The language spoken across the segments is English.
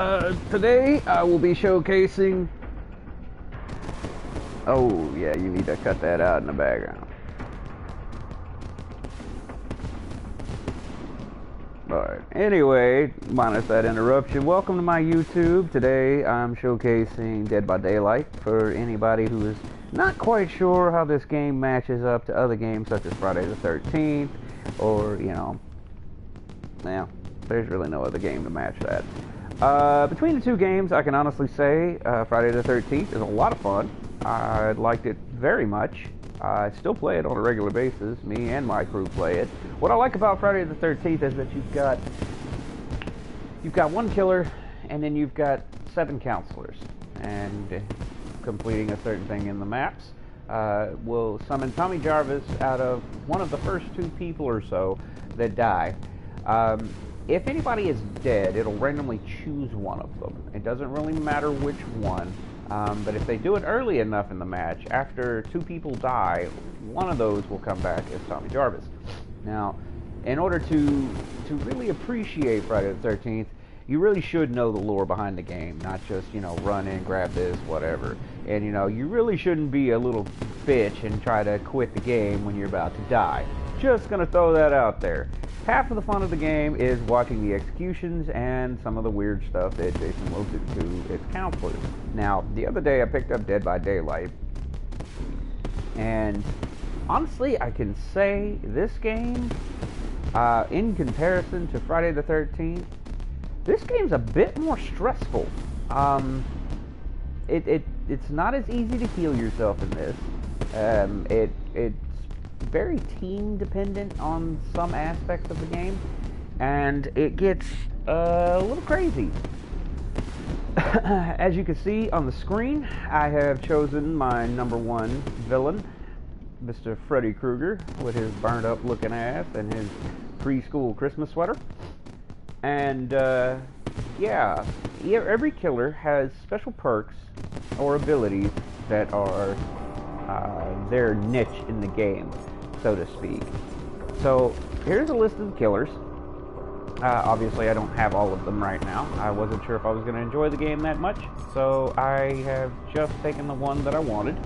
Today I will be showcasing. Oh, yeah, you need to cut that out in the background. Alright, anyway, minus that interruption, welcome to my YouTube. Today I'm showcasing Dead by Daylight for anybody who is not quite sure how this game matches up to other games such as Friday the 13th, or, yeah, there's really no other game to match that. Between the two games, I can honestly say Friday the 13th is a lot of fun. I liked it very much. I still play it on a regular basis. Me and my crew play it. What I like about Friday the 13th is that you've got one killer, and then you've got 7 counselors, and completing a certain thing in the maps will summon Tommy Jarvis out of one of the first 2 people or so that die. If anybody is dead, it'll randomly choose one of them. It doesn't really matter which one, but if they do it early enough in the match, after 2 people die, one of those will come back as Tommy Jarvis. Now, in order to really appreciate Friday the 13th, you really should know the lore behind the game, not just, run in, grab this, whatever. And, you really shouldn't be a little bitch and try to quit the game when you're about to die. Just gonna throw that out there. Half of the fun of the game is watching the executions and some of the weird stuff that Jason will do to its counselors. Now, the other day I picked up Dead by Daylight, and honestly, I can say this game, in comparison to Friday the 13th, this game's a bit more stressful. It's not as easy to heal yourself in this. It's very team dependent on some aspects of the game, and it gets a little crazy. As you can see on the screen, I have chosen my #1 villain, Mr. Freddy Krueger, with his burned up looking ass and his preschool Christmas sweater. And yeah, every killer has special perks or abilities that are their niche in the game, so to speak. So here's a list of the killers. Obviously I don't have all of them right now. I wasn't sure if I was going to enjoy the game that much, so I have just taken the one that I wanted.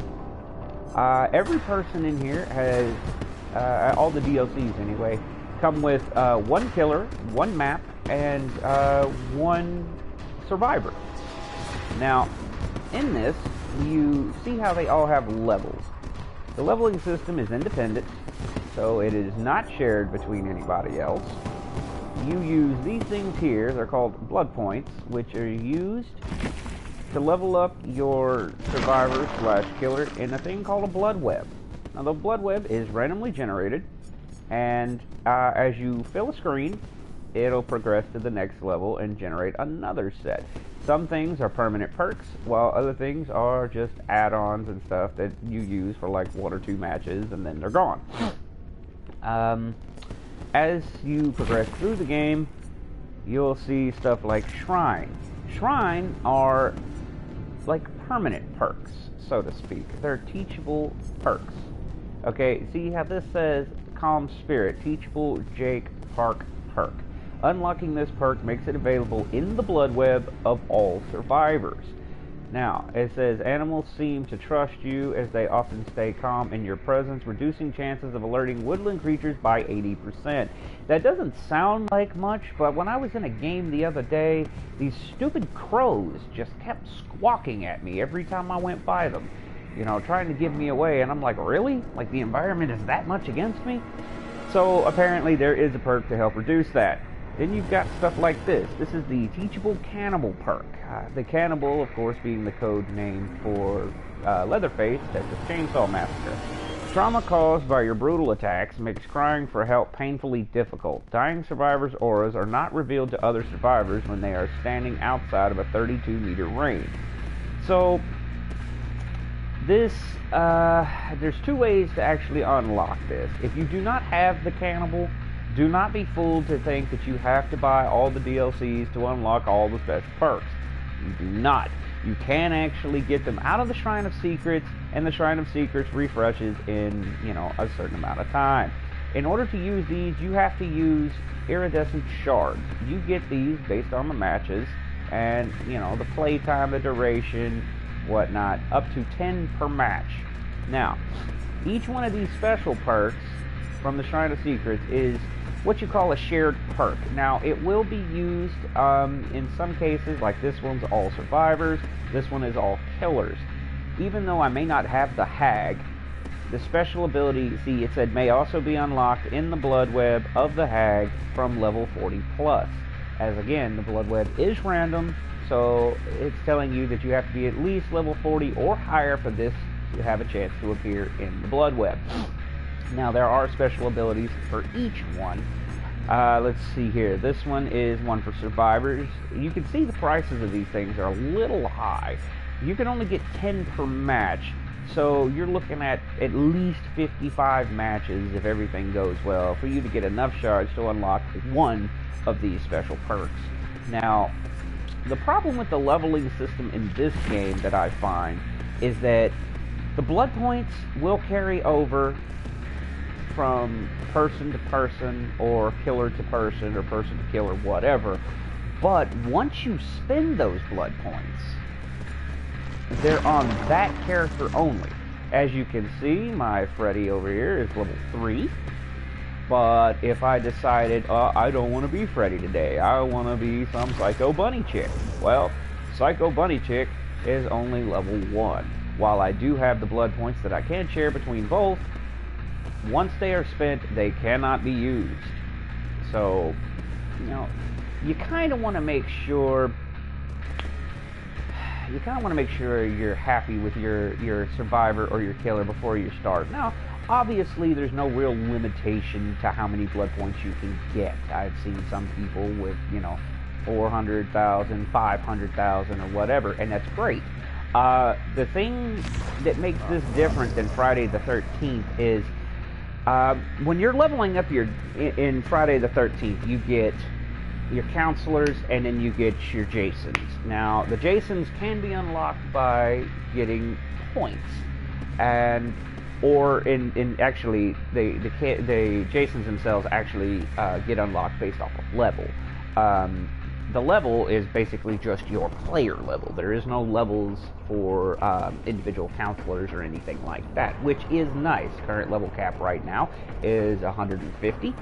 Every person in here has, all the DLCs anyway, come with 1 killer, 1 map, and 1 survivor. Now, in this, you see how they all have levels. The leveling system is independent, so it is not shared between anybody else. You use these things here, they're called blood points, which are used to level up your survivor / killer in a thing called a blood web. Now, the blood web is randomly generated, and as you fill a screen, it'll progress to the next level and generate another set. Some things are permanent perks, while other things are just add-ons and stuff that you use for like 1 or 2 matches, and then they're gone. As you progress through the game, you'll see stuff like Shrine. Shrine are like permanent perks, so to speak. They're teachable perks. Okay, see how this says Calm Spirit, teachable Jake Park perk. Unlocking this perk makes it available in the blood web of all survivors. Now, it says animals seem to trust you as they often stay calm in your presence, reducing chances of alerting woodland creatures by 80%. That doesn't sound like much, but when I was in a game the other day, these stupid crows just kept squawking at me every time I went by them, trying to give me away, and I'm like, really? Like, the environment is that much against me? So apparently there is a perk to help reduce that. Then you've got stuff like this. This is the Teachable Cannibal perk. The Cannibal, of course, being the code name for Leatherface, Texas Chainsaw Massacre. Trauma caused by your brutal attacks makes crying for help painfully difficult. Dying survivors' auras are not revealed to other survivors when they are standing outside of a 32-meter range. So, this, there's 2 ways to actually unlock this. If you do not have the Cannibal, do not be fooled to think that you have to buy all the DLCs to unlock all the special perks. You do not. You can actually get them out of the Shrine of Secrets, and the Shrine of Secrets refreshes in, a certain amount of time. In order to use these, you have to use iridescent shards. You get these based on the matches, and, you know, the playtime, the duration, whatnot, up to 10 per match. Now, each one of these special perks from the Shrine of Secrets is what you call a shared perk. Now, it will be used in some cases, like this one's all survivors, this one is all killers. Even though I may not have the Hag, the special ability, see, it said may also be unlocked in the blood web of the Hag from level 40 plus. As again, the blood web is random, so it's telling you that you have to be at least level 40 or higher for this to have a chance to appear in the blood web. Now, there are special abilities for each one. Let's see here. This one is one for survivors. You can see the prices of these things are a little high. You can only get 10 per match, so you're looking at least 55 matches if everything goes well for you to get enough shards to unlock one of these special perks. Now, the problem with the leveling system in this game that I find is that the blood points will carry over from person to person, or killer to person, or person to killer, whatever. But once you spend those blood points, they're on that character only. As you can see, my Freddy over here is level 3. But if I decided, I don't want to be Freddy today, I want to be some Psycho Bunny chick, well, Psycho Bunny chick is only level 1. While I do have the blood points that I can share between both, once they are spent, they cannot be used. So, you know, you kind of want to make sure you're happy with your survivor or your killer before you start. Now, obviously, there's no real limitation to how many blood points you can get. I've seen some people with, you know, 400,000, 500,000, or whatever, and that's great. The thing that makes this different than Friday the 13th is when you're leveling up in Friday the 13th, you get your counselors, and then you get your Jasons. Now, the Jasons can be unlocked by getting points, or actually, the Jasons themselves actually get unlocked based off of level. The level is basically just your player level. There is no levels for individual counselors or anything like that, which is nice. Current level cap right now is 150.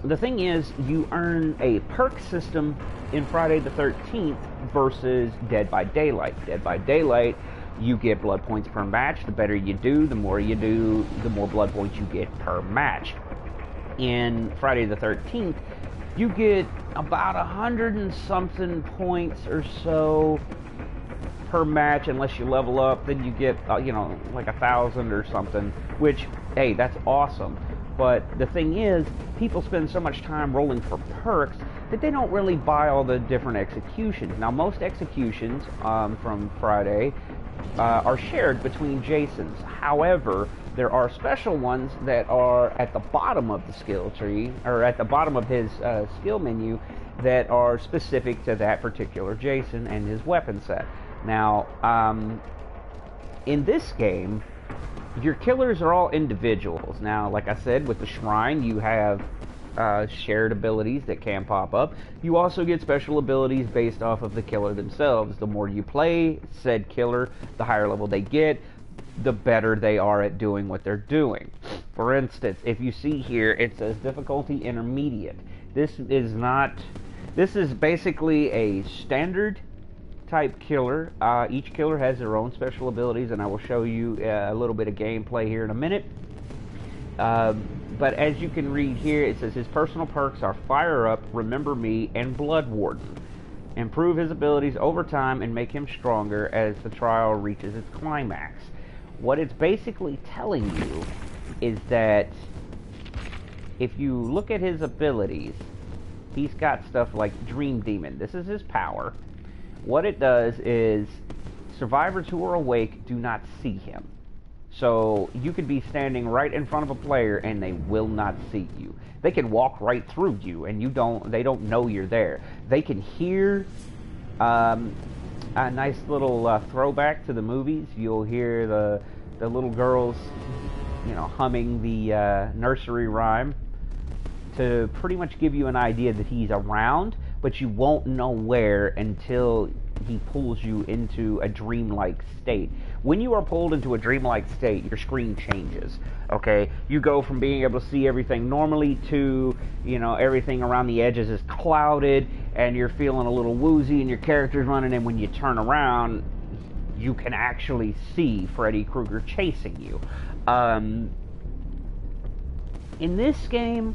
The thing is, you earn a perk system in Friday the 13th versus Dead by Daylight. Dead by Daylight, you get blood points per match. The better you do, the more you do, the more blood points you get per match. In Friday the 13th, you get about 100 and something points or so per match, unless you level up. Then you get, you know, like 1,000 or something, which, hey, that's awesome. But the thing is, people spend so much time rolling for perks that they don't really buy all the different executions. Now, most executions from Friday are shared between Jasons. However, there are special ones that are at the bottom of the skill tree, or at the bottom of his skill menu, that are specific to that particular Jason and his weapon set. Now, in this game, your killers are all individuals. Now, like I said, with the Shrine, you have shared abilities that can pop up. You also get special abilities based off of the killer themselves. The more you play said killer, the higher level they get, the better they are at doing what they're doing. For instance, if you see here, it says difficulty intermediate. This is basically a standard type killer. Each killer has their own special abilities, and I will show you a little bit of gameplay here in a minute. But as you can read here, it says his personal perks are Fire Up, Remember Me, and Blood Warden. Improve his abilities over time and make him stronger as the trial reaches its climax. What it's basically telling you is that if you look at his abilities, he's got stuff like Dream Demon. This is his power. What it does is survivors who are awake do not see him. So you could be standing right in front of a player and they will not see you. They can walk right through you and they don't know you're there. They can hear a nice little throwback to the movies. You'll hear the little girls, you know, humming the nursery rhyme to pretty much give you an idea that he's around. but you won't know where until he pulls you into a dreamlike state. When you are pulled into a dreamlike state, your screen changes. Okay, you go from being able to see everything normally to, everything around the edges is clouded, and you're feeling a little woozy, and your character's running, and when you turn around, you can actually see Freddy Krueger chasing you. In this game,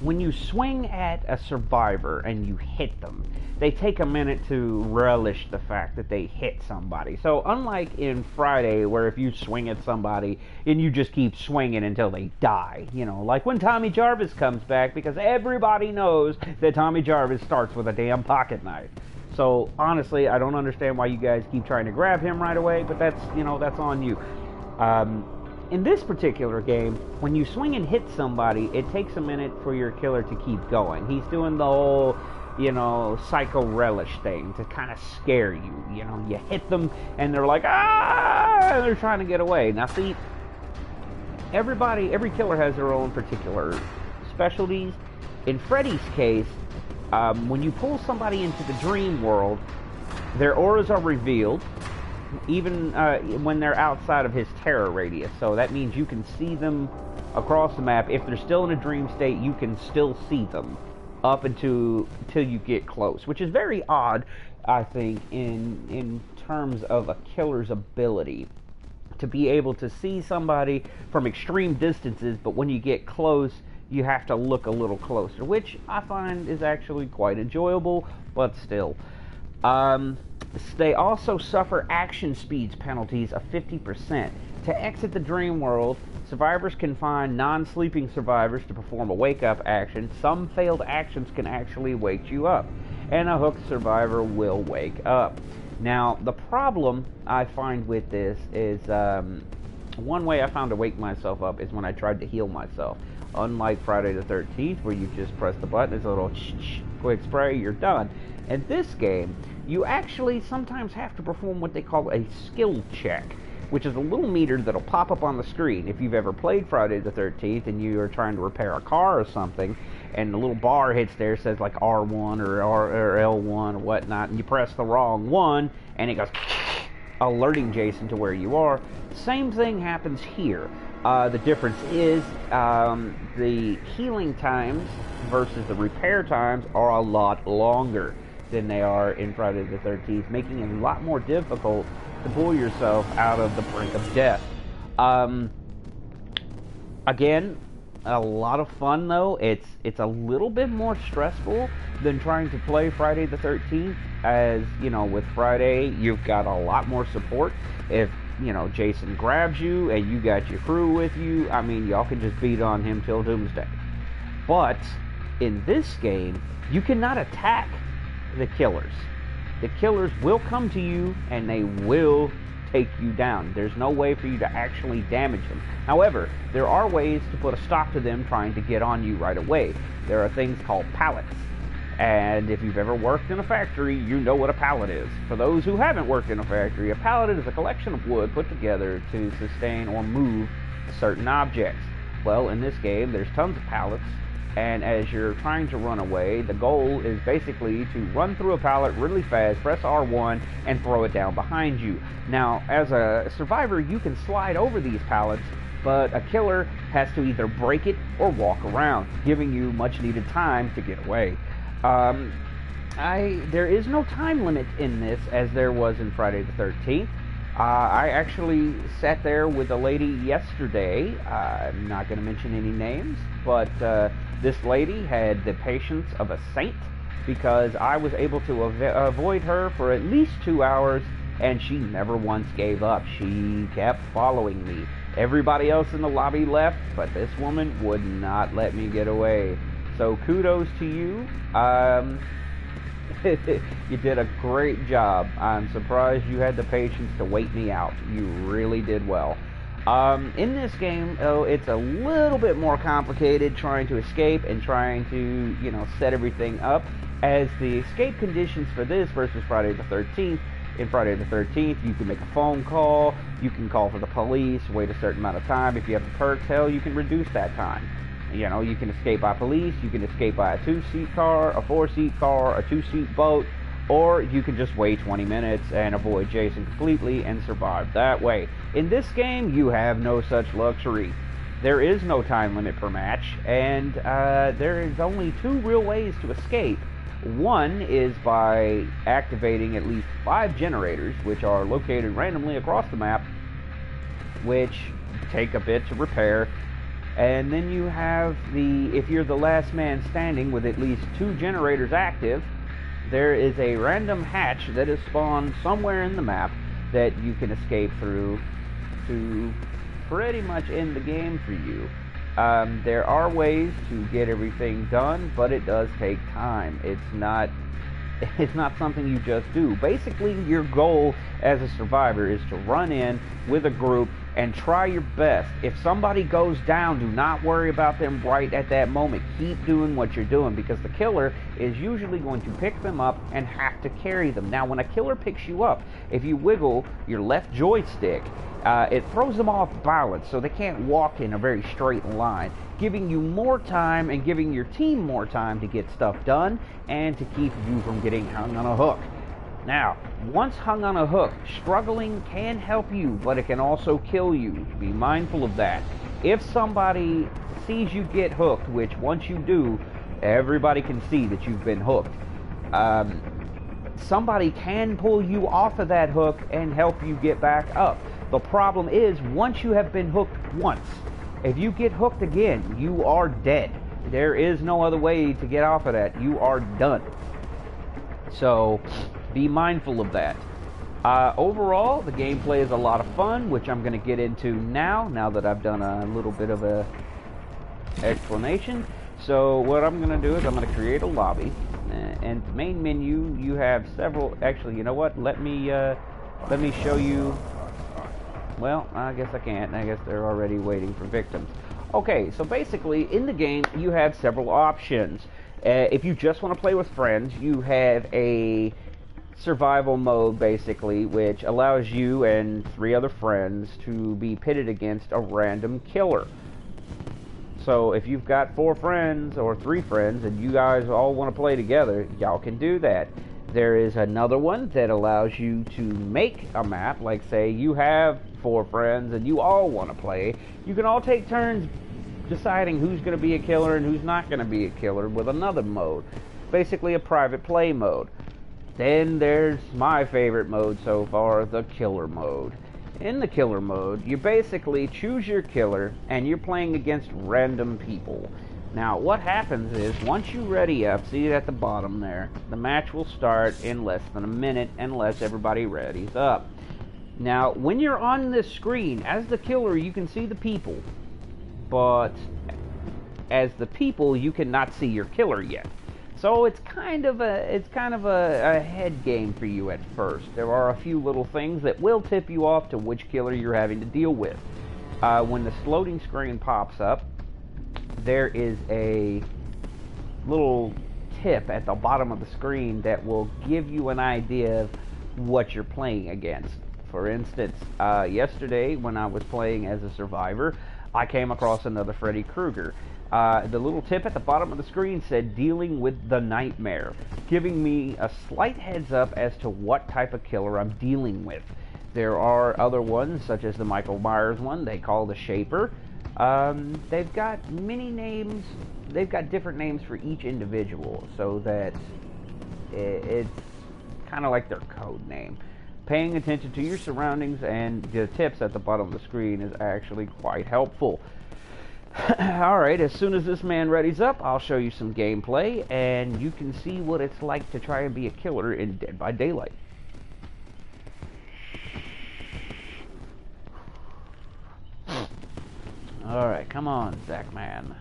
when you swing at a survivor and you hit them, they take a minute to relish the fact that they hit somebody. So unlike in Friday, where if you swing at somebody and you just keep swinging until they die, like when Tommy Jarvis comes back, because everybody knows that Tommy Jarvis starts with a damn pocket knife. So honestly, I don't understand why you guys keep trying to grab him right away, but that's on you. In this particular game, when you swing and hit somebody, it takes a minute for your killer to keep going. He's doing the whole, psycho relish thing to kind of scare you. You hit them and they're like, ah, and they're trying to get away. Now see, every killer has their own particular specialties. In Freddy's case, when you pull somebody into the dream world, their auras are revealed, even when they're outside of his terror radius. So that means you can see them across the map. If they're still in a dream state, you can still see them up until you get close, which is very odd, I think, in terms of a killer's ability to be able to see somebody from extreme distances, but when you get close, you have to look a little closer, which I find is actually quite enjoyable, but still. They also suffer action speeds penalties of 50%. To exit the dream world, survivors can find non-sleeping survivors to perform a wake-up action. Some failed actions can actually wake you up, and a hooked survivor will wake up. Now, the problem I find with this is, one way I found to wake myself up is when I tried to heal myself. Unlike Friday the 13th, where you just press the button, it's a little quick spray, you're done. In this game, you actually sometimes have to perform what they call a skill check, which is a little meter that'll pop up on the screen. If you've ever played Friday the 13th and you are trying to repair a car or something, and the little bar hits there, says like R1 or L1 or whatnot, and you press the wrong one, and it goes alerting Jason to where you are. Same thing happens here. The difference is the healing times versus the repair times are a lot longer than they are in Friday the 13th, making it a lot more difficult to pull yourself out of the brink of death. Again, a lot of fun though. It's a little bit more stressful than trying to play Friday the 13th, as with Friday you've got a lot more support. If Jason grabs you and you got your crew with you, I mean, y'all can just beat on him till doomsday. But in this game, you cannot attack the killers. The killers will come to you and they will take you down. There's no way for you to actually damage them. However, there are ways to put a stop to them trying to get on you right away. There are things called pallets. And if you've ever worked in a factory, you know what a pallet is. For those who haven't worked in a factory, a pallet is a collection of wood put together to sustain or move certain objects. Well, in this game, there's tons of pallets, and as you're trying to run away, the goal is basically to run through a pallet really fast, press R1, and throw it down behind you. Now, as a survivor, you can slide over these pallets, but a killer has to either break it or walk around, giving you much needed time to get away. There is no time limit in this as there was in Friday the 13th. I actually sat there with a lady yesterday. I'm not going to mention any names, but this lady had the patience of a saint, because I was able to avoid her for at least 2 hours, and she never once gave up. She kept following me. Everybody else in the lobby left, but this woman would not let me get away. So kudos to you. You did a great job. I'm surprised you had the patience to wait me out. You really did well. In this game, it's a little bit more complicated trying to escape and trying to, set everything up, as the escape conditions for this versus Friday the 13th. In Friday the 13th, you can make a phone call, you can call for the police, wait a certain amount of time. If you have the perks, hell, you can reduce that time. You know, you can escape by police, you can escape by a 2-seat car, a 4-seat car, a 2-seat boat, or you can just wait 20 minutes and avoid Jason completely and survive that way. In this game, you have no such luxury. There is no time limit per match, and there is only 2 real ways to escape. One is by activating at least 5 generators, which are located randomly across the map, which take a bit to repair. And then you have if you're the last man standing with at least 2 generators active, there is a random hatch that is spawned somewhere in the map that you can escape through to pretty much end the game for you. There are ways to get everything done, but it does take time. It's not something you just do. Basically, your goal as a survivor is to run in with a group and try your best. If somebody goes down, do not worry about them right at that moment. Keep doing what you're doing, because the killer is usually going to pick them up and have to carry them. Now, when a killer picks you up, if you wiggle your left joystick, it throws them off balance, so they can't walk in a very straight line, giving you more time and giving your team more time to get stuff done and to keep you from getting hung on a hook. Now, once hung on a hook, struggling can help you, but it can also kill you. Be mindful of that. If somebody sees you get hooked, which once you do, everybody can see that you've been hooked, somebody can pull you off of that hook and help you get back up. The problem is, once you have been hooked once, if you get hooked again, you are dead. There is no other way to get off of that. You are done. So, be mindful of that. Overall, the gameplay is a lot of fun, which I'm going to get into now that I've done a little bit of a explanation. So what I'm going to do is I'm going to create a lobby, and the main menu, you have several. Actually, you know what? Let me show you. Well, I guess I can't. I guess they're already waiting for victims. Okay, so basically, in the game, you have several options. If you just want to play with friends, you have a survival mode, basically, which allows you and 3 other friends to be pitted against a random killer. So if you've got 4 friends or 3 friends and you guys all want to play together, y'all can do that. There is another one that allows you to make a map. Like, say you have 4 friends and you all want to play. You can all take turns deciding who's going to be a killer and who's not going to be a killer with another mode. Basically a private play mode. Then there's my favorite mode so far, the killer mode. In the killer mode, you basically choose your killer and you're playing against random people. Now, what happens is, once you ready up, see it at the bottom there, the match will start in less than a minute unless everybody readies up. Now, when you're on this screen, as the killer, you can see the people, but as the people, you cannot see your killer yet. So it's kind of a head game for you at first. There are a few little things that will tip you off to which killer you're having to deal with. When the loading screen pops up, there is a little tip at the bottom of the screen that will give you an idea of what you're playing against. For instance, yesterday when I was playing as a survivor, I came across another Freddy Krueger. The little tip at the bottom of the screen said dealing with the nightmare, giving me a slight heads up as to what type of killer I'm dealing with. There are other ones, such as the Michael Myers one, they call the Shaper. They've got many names, they've got different names for each individual, so that it's kind of like their code name. Paying attention to your surroundings and the tips at the bottom of the screen is actually quite helpful. Alright, as soon as this man readies up, I'll show you some gameplay, and you can see what it's like to try and be a killer in Dead by Daylight. Alright, come on, Zach man.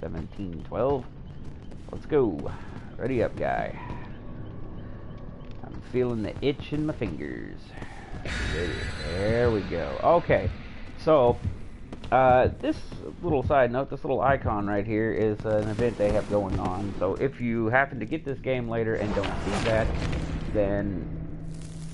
1712. Let's go. Ready up, guy. I'm feeling the itch in my fingers. There we go. Okay, so this little side note, this little icon right here is an event they have going on. So if you happen to get this game later and don't see that, then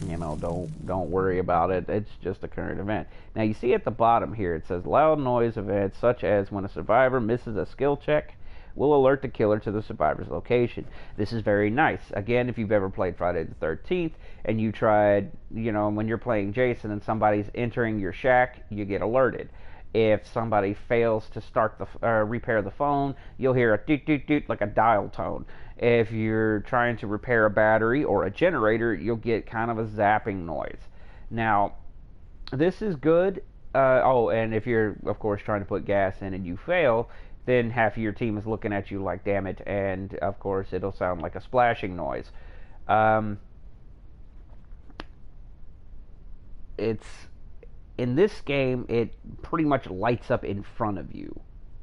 You know, don't worry about it. It's just a current event. Now you see at the bottom here, it says loud noise events such as when a survivor misses a skill check will alert the killer to the survivor's location. This is very nice. Again, if you've ever played Friday the 13th and you tried, you know, when you're playing Jason and somebody's entering your shack, you get alerted. If somebody fails to start the repair the phone, you'll hear a doot doot doot like a dial tone. If you're trying to repair a battery or a generator, you'll get kind of a zapping noise. Now, this is good. Oh, and if you're, of course, trying to put gas in and you fail, then half of your team is looking at you like, damn it, and, of course, it'll sound like a splashing noise. In this game, it pretty much lights up in front of you,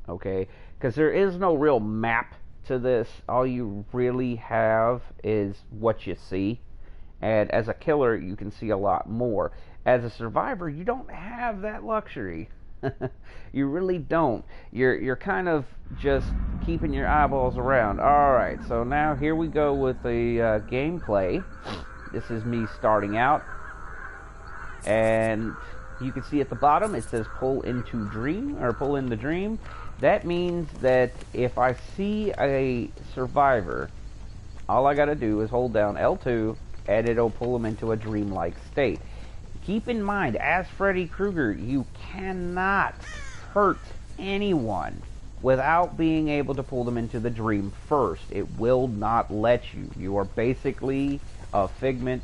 okay? Because there is no real map to this. All you really have is what you see. And as a killer, you can see a lot more. As a survivor, you don't have that luxury. You really don't. You're kind of just keeping your eyeballs around. Alright, so now here we go with the gameplay. This is me starting out. And you can see at the bottom it says pull into dream, or pull in the dream. That means that if I see a survivor, all I gotta do is hold down L2 and it'll pull them into a dreamlike state. Keep in mind, as Freddy Krueger, you cannot hurt anyone without being able to pull them into the dream first. It will not let you. You are basically a figment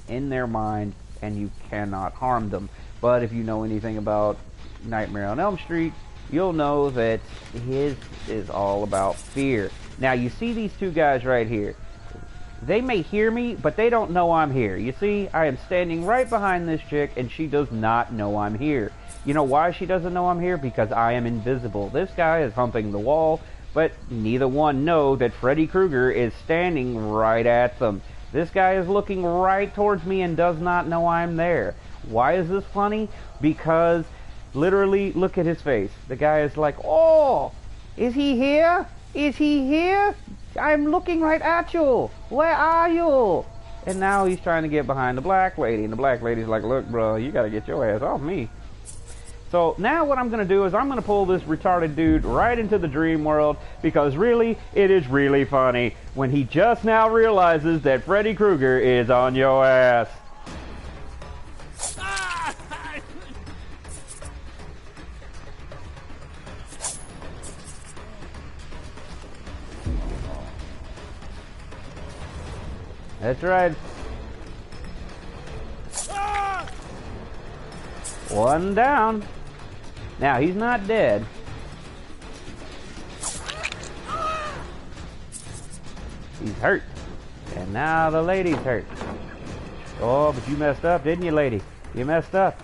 in their mind and you cannot harm them. But if you know anything about Nightmare on Elm Street, you'll know that his is all about fear. Now, you see these two guys right here. They may hear me, but they don't know I'm here. You see, I am standing right behind this chick, and she does not know I'm here. You know why she doesn't know I'm here? Because I am invisible. This guy is humping the wall, but neither one know that Freddy Krueger is standing right at them. This guy is looking right towards me and does not know I'm there. Why is this funny? Because literally, look at his face. The guy is like, oh, is he here? Is he here? I'm looking right at you. Where are you? And now he's trying to get behind the black lady. And the black lady's like, look, bro, you got to get your ass off me. So now what I'm going to do is I'm going to pull this retarded dude right into the dream world. Because really, it is really funny when he just now realizes that Freddy Krueger is on your ass. That's right. One down. Now, he's not dead. He's hurt. And now the lady's hurt. Oh, but you messed up, didn't you, lady? You messed up.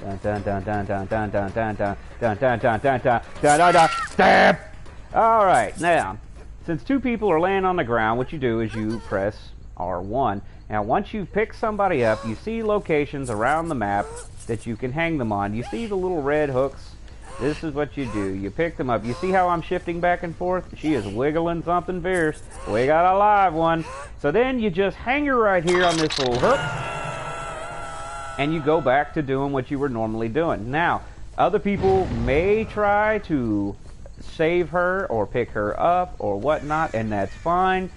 Dun dun dun dun dun dun dun dun dun dun dun dun dun dun dun dun. Stab! Alright, now, since two people are laying on the ground, what you do is you press R1. Now, once you've picked somebody up, you see locations around the map that you can hang them on. You see the little red hooks? This is what you do. You pick them up. You see how I'm shifting back and forth? She is wiggling something fierce. We got a live one. So then you just hang her right here on this little hook, and you go back to doing what you were normally doing. Now, other people may try to save her or pick her up or whatnot, and that's fine.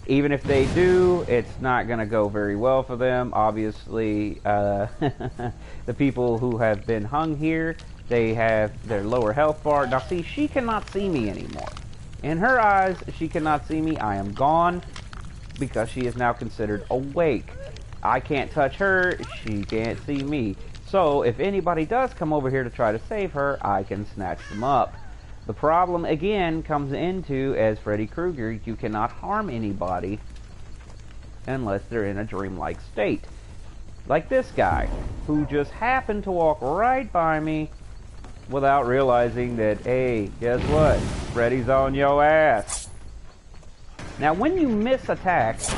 Even if they do, it's not going to go very well for them. Obviously, the people who have been hung here, they have their lower health bar. Now, see, she cannot see me anymore. In her eyes, she cannot see me. I am gone because she is now considered awake. I can't touch her. She can't see me. So, if anybody does come over here to try to save her, I can snatch them up. The problem, again, comes into, as Freddy Krueger, you cannot harm anybody unless they're in a dreamlike state. Like this guy, who just happened to walk right by me without realizing that, hey, guess what? Freddy's on your ass. Now, when you miss attacks,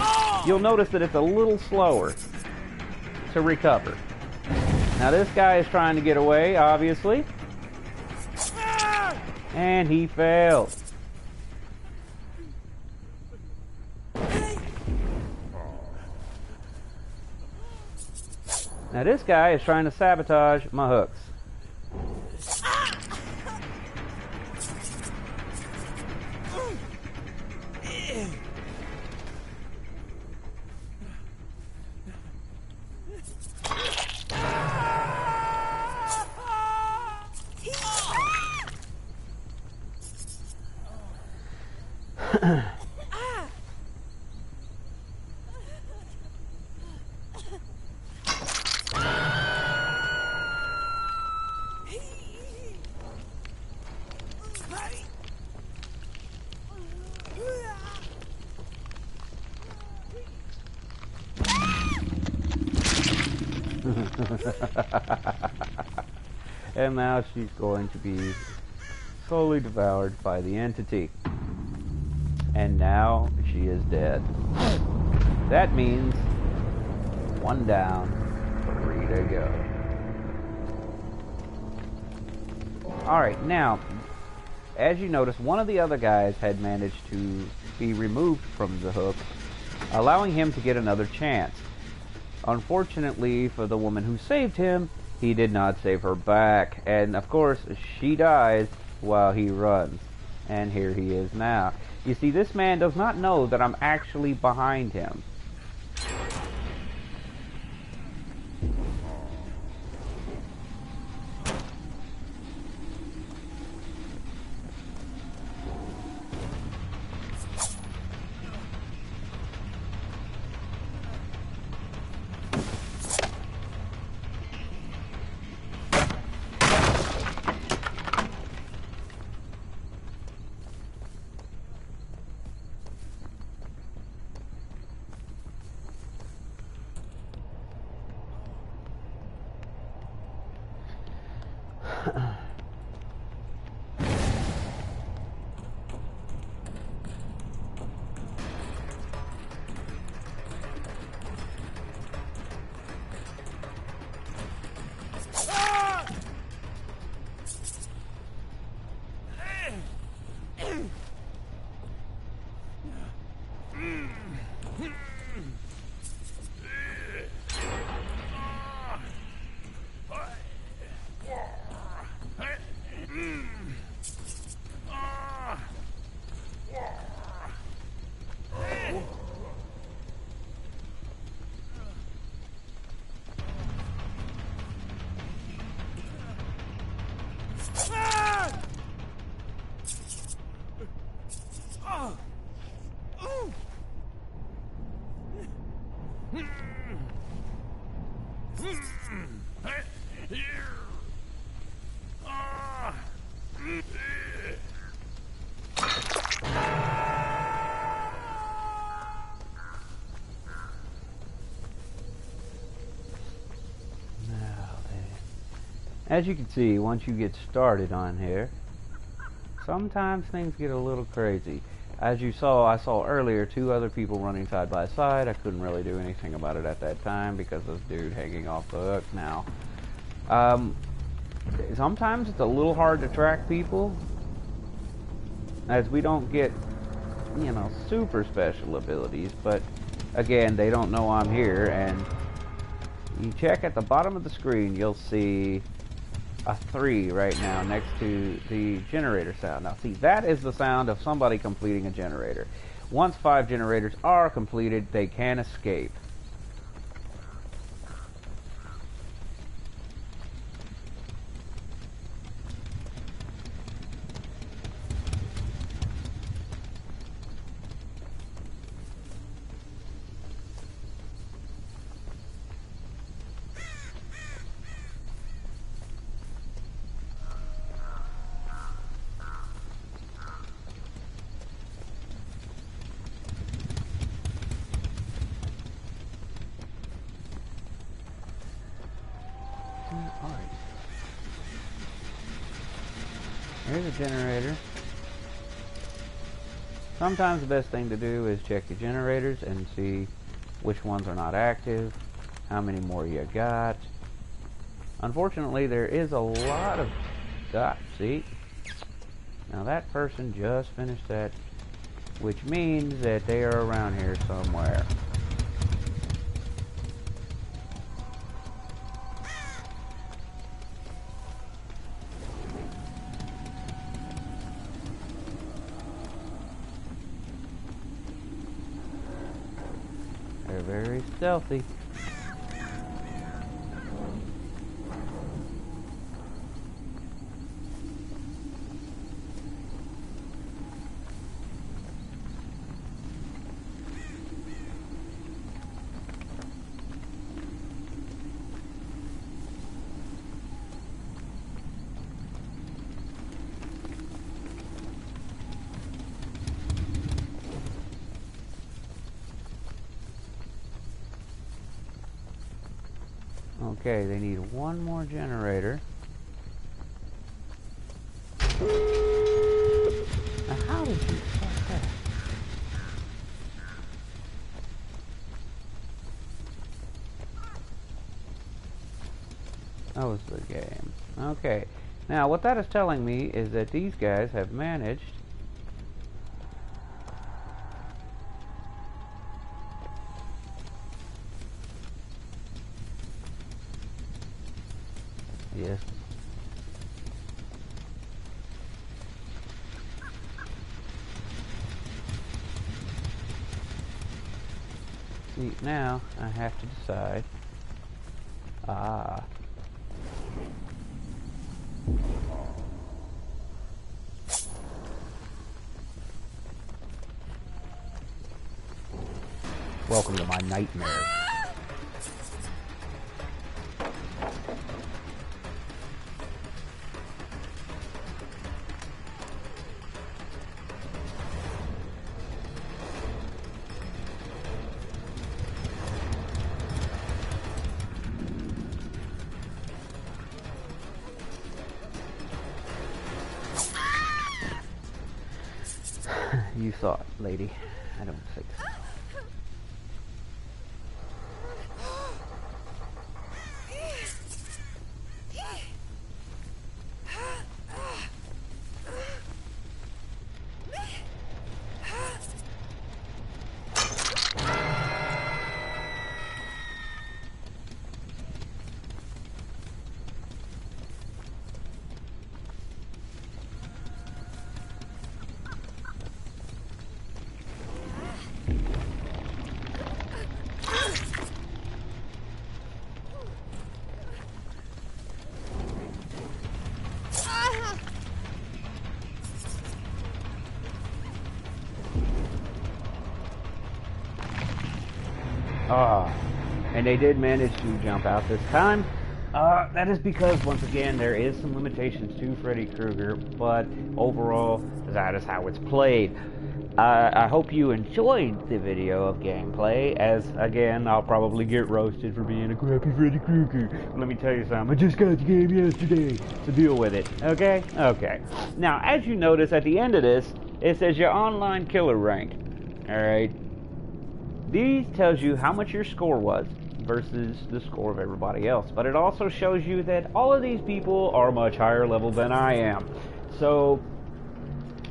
you'll notice that it's a little slower to recover. Now, this guy is trying to get away, obviously. And he failed. Now this guy is trying to sabotage my hooks. And now she's going to be slowly devoured by the entity. And now she is dead. That means 1 down, 3 to go. Alright, now, as you notice, one of the other guys had managed to be removed from the hook, allowing him to get another chance. Unfortunately for the woman who saved him, he did not save her back. And of course, she dies while he runs. And here he is now. You see, this man does not know that I'm actually behind him. As you can see, once you get started on here, sometimes things get a little crazy. As you saw, I saw earlier 2 other people running side by side. I couldn't really do anything about it at that time because of this dude hanging off the hook now. Sometimes it's a little hard to track people, as we don't get, you know, super special abilities, but again, they don't know I'm here. And you check at the bottom of the screen, you'll see a 3 right now next to the generator sound. Now see, that is the sound of somebody completing a generator. Once 5 generators are completed, they can escape. Here's a generator. Sometimes the best thing to do is check your generators and see which ones are not active, how many more you got. Unfortunately, there is a lot of dots. See? Now that person just finished that, which means that they are around here somewhere. very stealthy. Okay, they need one more generator. Now, how did you start that? That was the game. Okay. Now, what that is telling me is that these guys have managed yes. See, now I have to decide. Welcome to my nightmare. You saw it, lady. I don't think so. And they did manage to jump out this time. That is because, once again, there is some limitations to Freddy Krueger, but overall, that is how it's played. I hope you enjoyed the video of gameplay, as, again, I'll probably get roasted for being a crappy Freddy Krueger. Let me tell you something, I just got the game yesterday, so deal with it, okay? Okay. Now, as you notice at the end of this, it says your online killer rank, alright? These tells you how much your score was versus the score of everybody else. But it also shows you that all of these people are much higher level than I am. So,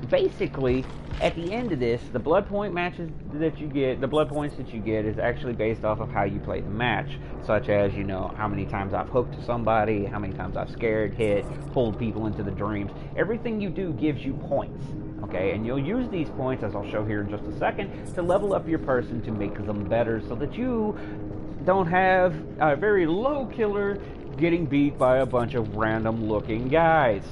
basically, at the end of this, the blood point matches that you get, the blood points that you get is actually based off of how you play the match. Such as, you know, how many times I've hooked somebody, how many times I've scared, hit, pulled people into the dreams. Everything you do gives you points. Okay, and you'll use these points, as I'll show here in just a second, to level up your person to make them better so that you don't have a very low killer getting beat by a bunch of random looking guys.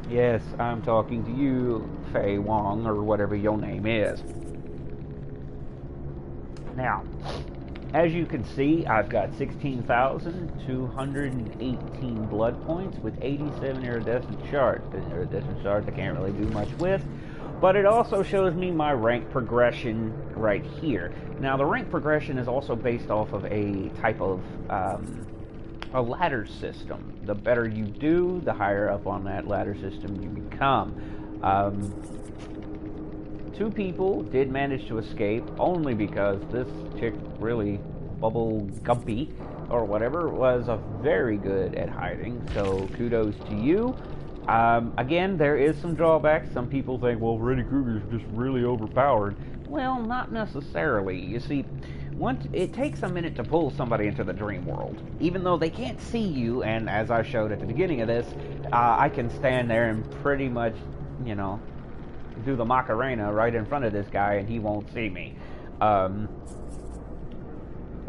Yes, I'm talking to you, Fei Wong, or whatever your name is. Now, as you can see, I've got 16,218 blood points with 87 iridescent shards. The iridescent shards I can't really do much with, but it also shows me my rank progression right here. Now, the rank progression is also based off of a type of a ladder system. The better you do, the higher up on that ladder system you become. 2 people did manage to escape, only because this chick, really, Bubble Gumpy, or whatever, was very good at hiding, so kudos to you. Again, there is some drawbacks. Some people think, well, Freddy Krueger's just really overpowered. Well, not necessarily. You see, it takes a minute to pull somebody into the dream world. Even though they can't see you, and as I showed at the beginning of this, I can stand there and pretty much, you know, do the Macarena right in front of this guy and he won't see me.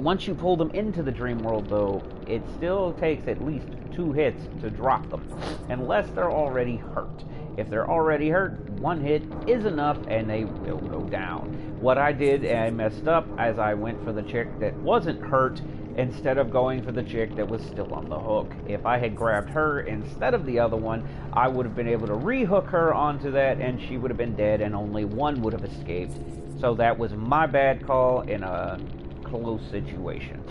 Once you pull them into the dream world, though, it still takes at least 2 hits to drop them, unless they're already hurt. If they're already hurt, 1 hit is enough and they will go down. What I did, I messed up as I went for the chick that wasn't hurt instead of going for the chick that was still on the hook. If I had grabbed her instead of the other one, I would have been able to re-hook her onto that and she would have been dead and only one would have escaped. So that was my bad call in a close situation.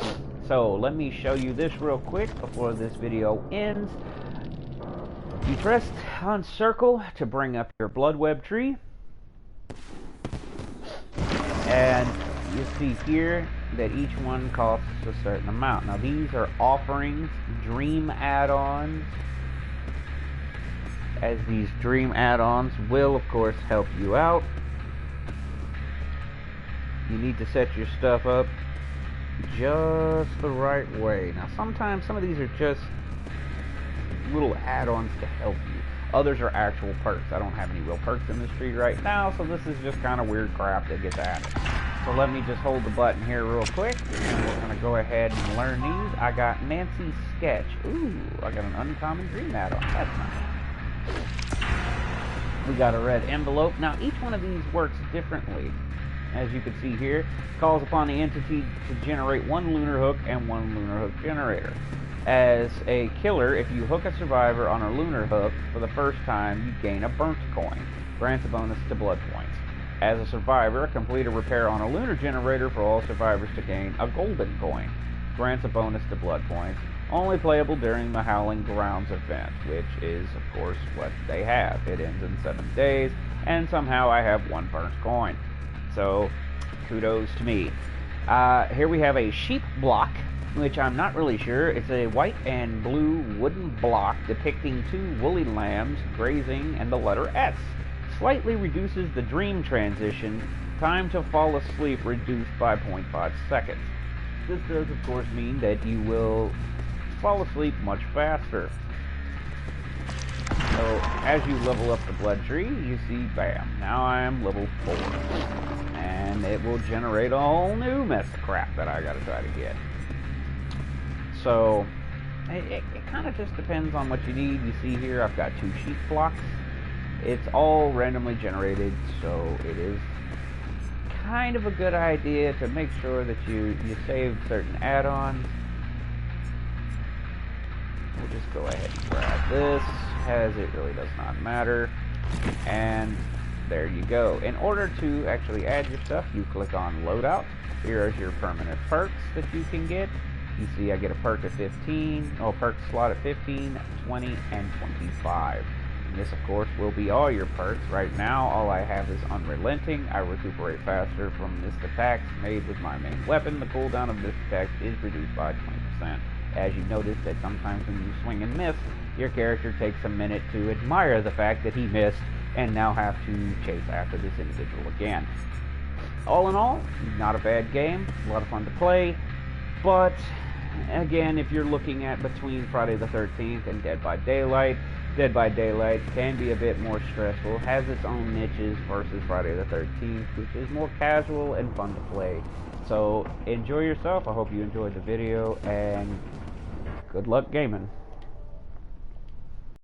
So let me show you this real quick before this video ends. You press on circle to bring up your blood web tree, and you see here that each one costs a certain amount. Now these are offerings, dream add-ons, as these dream add-ons will of course help you out. You need to set your stuff up just the right way. Now sometimes some of these are just little add-ons to help you. Others are actual perks. I don't have any real perks in this tree right now, so this is just kind of weird crap that gets added. So let me just hold the button here real quick, and we're going to go ahead and learn these. I got Nancy's Sketch. Ooh, I got an uncommon dream add-on. That's nice. We got a red envelope. Now each one of these works differently. As you can see here, calls upon the entity to generate 1 lunar hook and 1 lunar hook generator. As a killer, if you hook a survivor on a lunar hook for the first time, you gain a burnt coin. Grants a bonus to blood points. As a survivor, complete a repair on a lunar generator for all survivors to gain a golden coin. Grants a bonus to blood points. Only playable during the Howling Grounds event, which is, of course, what they have. It ends in 7 days, and somehow I have 1 burnt coin. So, kudos to me. Here we have a sheep block, which I'm not really sure. It's a white and blue wooden block depicting 2 woolly lambs grazing and the letter S. Slightly reduces the dream transition. Time to fall asleep reduced by 0.5 seconds. This does, of course, mean that you will fall asleep much faster. So, as you level up the blood tree, you see, bam, now I am level 4. And it will generate a whole new mess of crap that I gotta try to get. So, it kind of just depends on what you need. You see here, I've got 2 sheep blocks. It's all randomly generated, so it is kind of a good idea to make sure that you save certain add-ons. We'll just go ahead and grab this, as it really does not matter. And there you go. In order to actually add your stuff, you click on Loadout. Here is your permanent perks that you can get. You see I get a perk at 15, or perk slot at 15, 20, and 25. And this, of course, will be all your perks. Right now, all I have is Unrelenting. I recuperate faster from missed attacks made with my main weapon. The cooldown of missed attacks is reduced by 20%. As you notice that sometimes when you swing and miss, your character takes a minute to admire the fact that he missed and now have to chase after this individual again. All in all, not a bad game, a lot of fun to play, but again, if you're looking at between Friday the 13th and Dead by Daylight can be a bit more stressful, has its own niches versus Friday the 13th, which is more casual and fun to play. So enjoy yourself. I hope you enjoyed the video, and good luck gaming.